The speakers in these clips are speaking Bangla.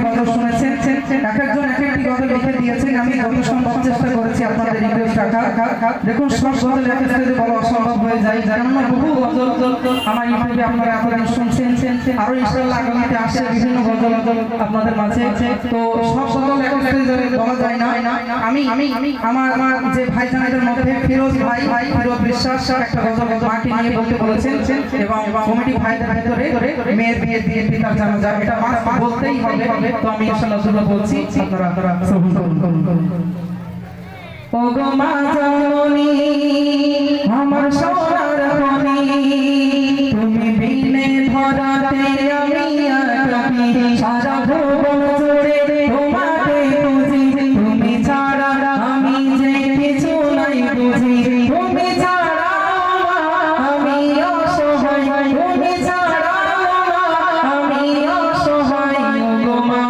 গজল শুনেছেন, এক একজন এক একটি গজল লিখে দিয়েছেন। আমি যত সম্ভব চেষ্টা করেছি আপনাদের রিকোয়েস্ট রাখা। দেখুন সব গজল এক স্টেজে বলা অসম্ভব হয়ে যায়, কেননা বহু গজল আমার ইউটিউবে আপনারা এতদিন শুনছেন, আরো ইনশাআল্লাহ আগামীতে আসছে বিভিন্ন গজল আপনাদের মাঝে। তো সব গজল এক স্টেজে বলা যায় না। আমি আমার যে ভাইজানদের মধ্যে ফিরোজ বিশ্বাস একটা গজল মাকে নিয়ে বলতে বলেছেন, এবং কমিটি ভাইদের ভিতরে মেয়ের বিয়ে দিয়ে পিতার জানাজা, এটা মাস বলতেই হবে। তো আমি ইনশাআল্লাহ শুরু বলছি, আপনারা শ্রবণ করুন। ও গো মা জননী আমার সোনার মনি, তুমি বিনে ধরাতে আমি একাকী, সারা ভুবন জুড়ে তোমাকে খুঁজি, তুমি ছাড়া আমি যে কিছু নাই বুঝি, তুমি ছাড়া আমি অসহায়, তুমি ছাড়া আমি অসহায়। ও গো মা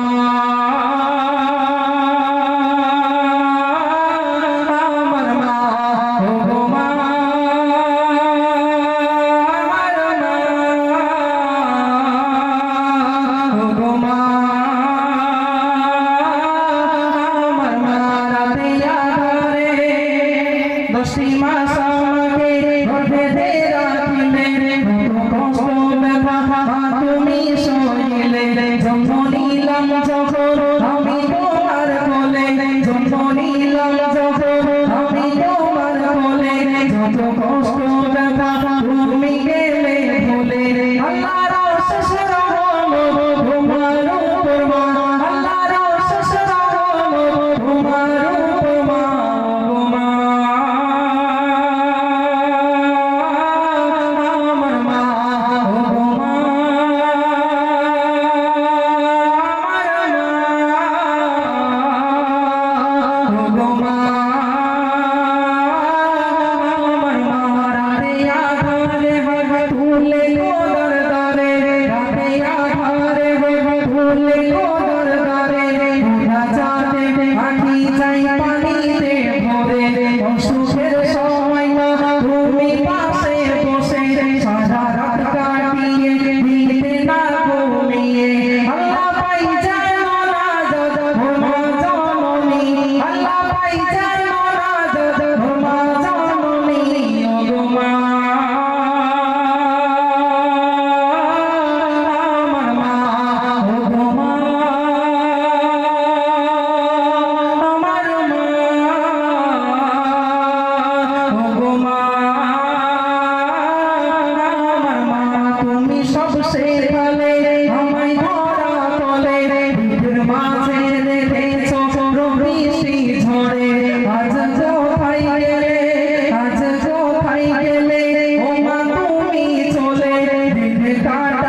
কাটা